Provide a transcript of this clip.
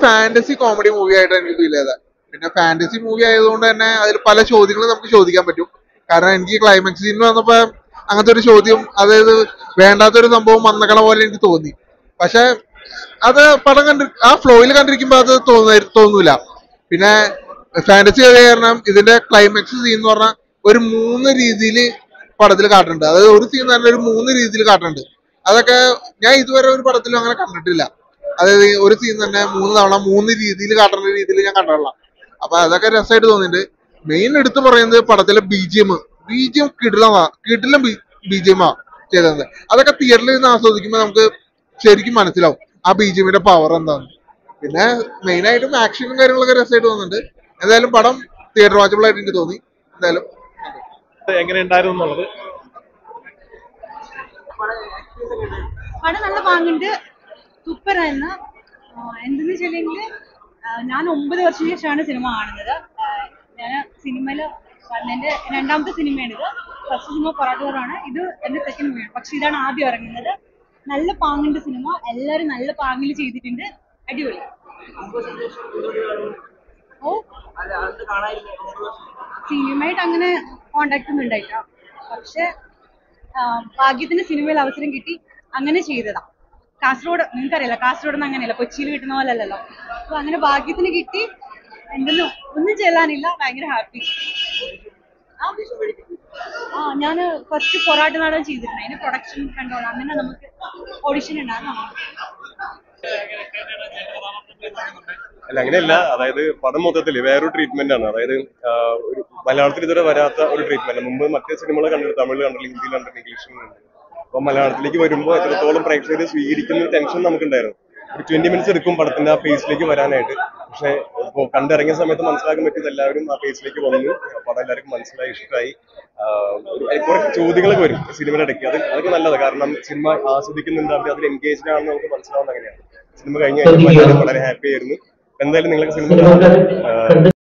Fantasy comedy movie ആയിട്ട് എനിക്ക് feel ചെയ്തത്. പിന്നെ ഫാന്റസി മൂവി ആയതുകൊണ്ട് തന്നെ അതിൽ പല ചോദ്യങ്ങളും നമുക്ക് ചോദിക്കാൻ പറ്റും. കാരണം എനിക്ക് ക്ലൈമാക്സ് സീനിൽ വന്നപ്പോ അങ്ങനത്തെ ഒരു ചോദ്യം, അതായത് വേണ്ടാത്തൊരു സംഭവം വന്നകള പോലെ എനിക്ക് തോന്നി. പക്ഷെ അത് പടം ആ ഫ്ലോയിൽ കണ്ടിരിക്കുമ്പോ അത് തോന്നൂല. പിന്നെ ഫാന്റസി ആയ കാരണം ഇതിന്റെ ക്ലൈമാക്സ് സീൻ എന്ന് പറഞ്ഞാൽ ഒരു 3 രീതിയിൽ പടത്തിൽ കാട്ടുന്നുണ്ട്. അതായത് ഒരു സീൻ തന്നെ ഒരു 3 രീതിയിൽ കാട്ടുന്നുണ്ട്. അതൊക്കെ ഞാൻ ഇതുവരെ ഒരു പടത്തിലും അങ്ങനെ കണ്ടിട്ടില്ല. അതായത് ഒരു സീൻ തന്നെ 3 തവണ 3 രീതിയിൽ കാട്ടുന്ന രീതിയിൽ ഞാൻ കണ്ടിട്ടില്ല. അപ്പൊ അതൊക്കെ രസമായിട്ട് തോന്നിയിട്ടുണ്ട്. മെയിൻ എടുത്ത് പറയുന്നത് പടത്തിലെ ബിജിഎം കിടിലം ബിജിഎമ്മാ ചെയ്തത്. അതൊക്കെ തിയേറ്ററിൽ നിന്ന് ആസ്വദിക്കുമ്പോൾ നമുക്ക് ശരിക്കും മനസ്സിലാവും ആ ബിജിഎമ്മിന്റെ പവർ എന്താന്ന്. പിന്നെ മെയിൻ ആയിട്ടും ആക്ഷനും കാര്യങ്ങളൊക്കെ രസമായിട്ട് തോന്നുന്നുണ്ട്. എന്തായാലും പടം തിയേറ്റർ വാച്ചബിൾ ആയിട്ട് എനിക്ക് തോന്നി. എന്തായാലും എങ്ങനെ ഉണ്ടായിരുന്നു എന്നുള്ളത് പടം നല്ല പാങ്ങുണ്ട്, സൂപ്പറായിരുന്നു. എന്തെന്ന് വെച്ചിട്ടുണ്ടെങ്കിൽ ഞാൻ 9 വർഷത്തിന് ശേഷമാണ് സിനിമ കാണുന്നത്. ഞാൻ സിനിമയിൽ എൻ്റെ 2ാമത്തെ സിനിമയാണിത്. ഫസ്റ്റ് സിനിമ പൊറാട്ടുകാരാണ്, ഇത് എൻ്റെ സെക്കൻഡ് മൂവിയാണ്. പക്ഷെ ഇതാണ് ആദ്യം ഇറങ്ങുന്നത്. നല്ല പാങ്ങിന്റെ സിനിമ, എല്ലാവരും നല്ല പാങ്ങിൽ ചെയ്തിട്ടുണ്ട്, അടിപൊളി. ഓ സിനിമയായിട്ട് അങ്ങനെ കോണ്ടാക്ട് ഒന്നും ഉണ്ടായില്ല. പക്ഷെ ഭാഗ്യത്തിന് സിനിമയിൽ അവസരം കിട്ടി, അങ്ങനെ ചെയ്തതാ. കാസർഗോഡ് നിങ്ങൾക്കറിയാലോ, കാസർഗോഡ് അങ്ങനെയല്ല, കൊച്ചിയിൽ കിട്ടുന്ന പോലെ അല്ലല്ലോ. അപ്പൊ അങ്ങനെ ഭാഗ്യത്തിന് കിട്ടി. എന്തെങ്കിലും ഒന്നും ചെല്ലാനില്ല, ഭയങ്കര ഹാപ്പി. ഞാൻ ഫസ്റ്റ് പൊറാട്ട് നാടകം ചെയ്തിട്ടുണ്ട്. അതിന്റെ പ്രൊഡക്ഷൻ കൺട്രോൾ അങ്ങനെ നമുക്ക് ഓഡിഷൻ ഉണ്ടായിരുന്നു. അല്ല, അങ്ങനെയല്ല. അതായത് പടം മൊത്തത്തിൽ വേറൊരു ട്രീറ്റ്മെന്റ് ആണ്. അതായത് ഒരു മലയാളത്തിൽ ഇതുവരെ വരാത്ത ഒരു ട്രീറ്റ്മെന്റ്. മുമ്പ് മറ്റേ സിനിമകൾ കണ്ടിട്ട്, തമിഴ് കണ്ടില്ല, ഹിന്ദിയിൽ കണ്ടില്ല, ഇംഗ്ലീഷിൽ കണ്ടില്ല. അപ്പൊ മലയാളത്തിലേക്ക് വരുമ്പോൾ എത്രത്തോളം പ്രേക്ഷകർ സ്വീകരിക്കുന്ന ടെൻഷൻ നമുക്കുണ്ടായിരുന്നു. ഒരു 20 മിനിറ്റ്സ് എടുക്കും പടത്തിന്റെ ആ പേസിലേക്ക് വരാനായിട്ട്. പക്ഷെ ഇപ്പോൾ കണ്ടിറങ്ങിയ സമയത്ത് മനസ്സിലാക്കാൻ പറ്റിയത് എല്ലാവരും ആ പേസിലേക്ക് വന്നു. പടം എല്ലാവർക്കും മനസ്സിലായി, ഇഷ്ടമായി. കുറെ ചോദ്യങ്ങളൊക്കെ വരും സിനിമയുടെ ഇടയ്ക്ക്. അതൊക്കെ നല്ലത്. കാരണം സിനിമ ആസ്വദിക്കുന്നുണ്ട്, അവർ അതിൽ എൻഗേജ്ഡ് ആണെന്ന് നമുക്ക് മനസ്സിലാവുന്നത് അങ്ങനെയാണ്. സിനിമ കഴിഞ്ഞ് കഴിഞ്ഞപ്പോൾ എല്ലാവരും വളരെ ഹാപ്പി ആയിരുന്നു. എന്തായാലും നിങ്ങൾക്ക് സിനിമ